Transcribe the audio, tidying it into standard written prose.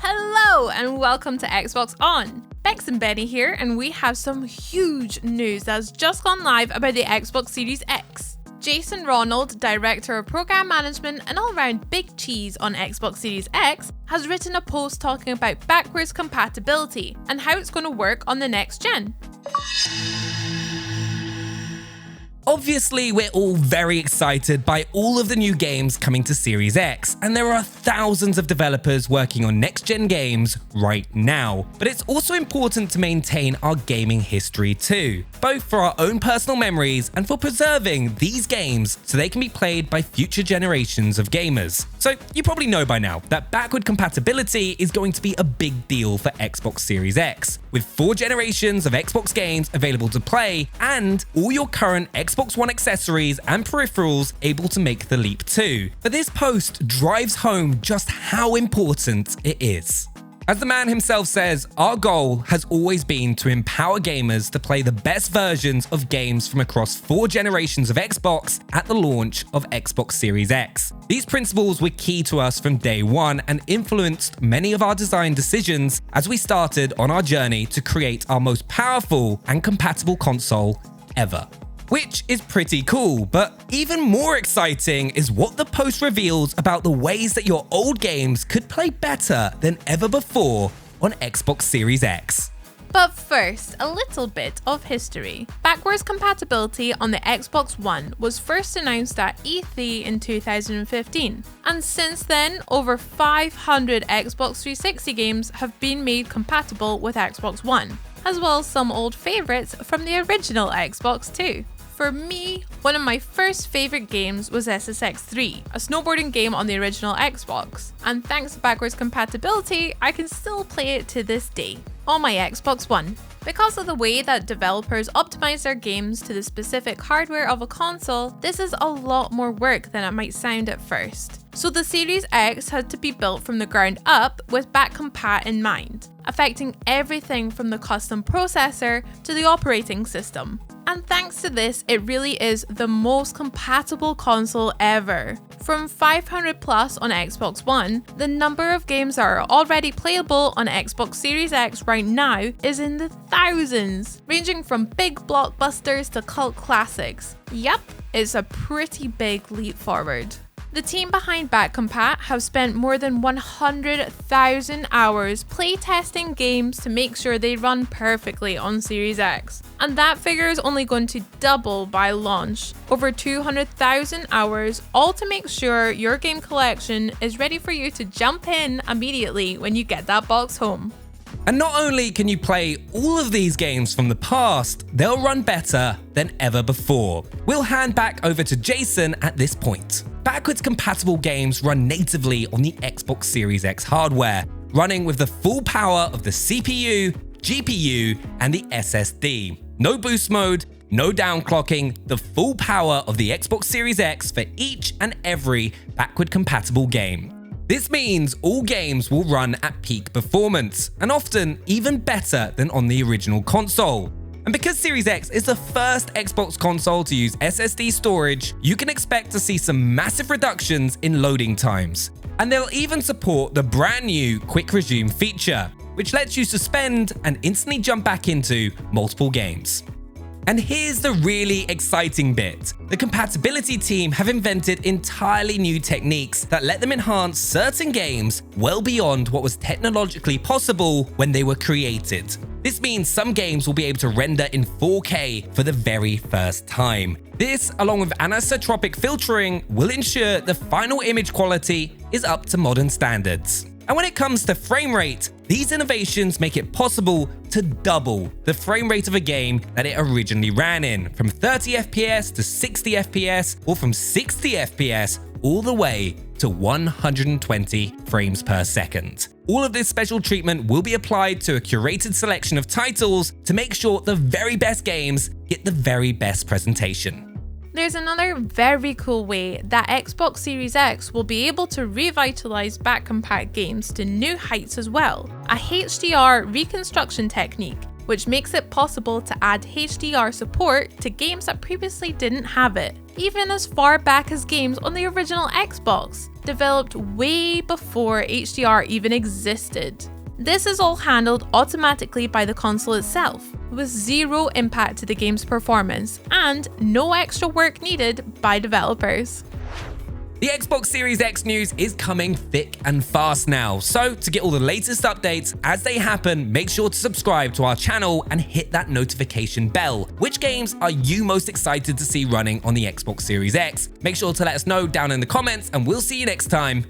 Hello and welcome to Xbox On. Bex and Benny here, and we have some huge news that's just gone live about the Xbox Series X. Jason Ronald, Director of Program Management and all-round big cheese on Xbox Series X, has written a post talking about backwards compatibility and how it's going to work on the next gen. Obviously, we're all very excited by all of the new games coming to Series X, and there are thousands of developers working on next-gen games right now. But it's also important to maintain our gaming history too, both for our own personal memories and for preserving these games so they can be played by future generations of gamers. So you probably know by now that backward compatibility is going to be a big deal for Xbox Series X, with 4 generations of Xbox games available to play and all your current Xbox One accessories and peripherals able to make the leap too. But this post drives home just how important it is. As the man himself says, our goal has always been to empower gamers to play the best versions of games from across 4 generations of Xbox at the launch of Xbox Series X. These principles were key to us from day one and influenced many of our design decisions as we started on our journey to create our most powerful and compatible console ever. Which is pretty cool, but even more exciting is what the post reveals about the ways that your old games could play better than ever before on Xbox Series X. But first, a little bit of history. Backwards compatibility on the Xbox One was first announced at E3 in 2015, and since then, over 500 Xbox 360 games have been made compatible with Xbox One, as well as some old favourites from the original Xbox too. For me, one of my first favourite games was SSX3, a snowboarding game on the original Xbox, and thanks to backwards compatibility, I can still play it to this day on my Xbox One. Because of the way that developers optimize their games to the specific hardware of a console, this is a lot more work than it might sound at first. So the Series X had to be built from the ground up with back compat in mind, affecting everything from the custom processor to the operating system. And thanks to this, it really is the most compatible console ever. From 500 plus on Xbox One, the number of games that are already playable on Xbox Series X right now is in the thousands, ranging from big blockbusters to cult classics. Yep, it's a pretty big leap forward. The team behind Back Compat have spent more than 100,000 hours playtesting games to make sure they run perfectly on Series X. And that figure is only going to double by launch. Over 200,000 hours, all to make sure your game collection is ready for you to jump in immediately when you get that box home. And not only can you play all of these games from the past, they'll run better than ever before. We'll hand back over to Jason at this point. Backwards compatible games run natively on the Xbox Series X hardware, running with the full power of the CPU, GPU, and the SSD. No boost mode, no downclocking, the full power of the Xbox Series X for each and every backward compatible game. This means all games will run at peak performance, and often even better than on the original console. And because Series X is the first Xbox console to use SSD storage, you can expect to see some massive reductions in loading times. And they'll even support the brand new Quick Resume feature, which lets you suspend and instantly jump back into multiple games. And here's the really exciting bit. The compatibility team have invented entirely new techniques that let them enhance certain games well beyond what was technologically possible when they were created. This means some games will be able to render in 4K for the very first time. This, along with anisotropic filtering, will ensure the final image quality is up to modern standards. And when it comes to frame rate, these innovations make it possible to double the frame rate of a game that it originally ran in, from 30 FPS to 60 FPS, or from 60 FPS all the way to 120 frames per second. All of this special treatment will be applied to a curated selection of titles to make sure the very best games get the very best presentation. There's another very cool way that Xbox Series X will be able to revitalize back compat games to new heights as well, a HDR Reconstruction technique, which makes it possible to add HDR support to games that previously didn't have it, even as far back as games on the original Xbox, developed way before HDR even existed. This is all handled automatically by the console itself, with zero impact to the game's performance and no extra work needed by developers. The Xbox Series X news is coming thick and fast now, so to get all the latest updates as they happen, make sure to subscribe to our channel and hit that notification bell. Which games are you most excited to see running on the Xbox Series X? Make sure to let us know down in the comments, and we'll see you next time.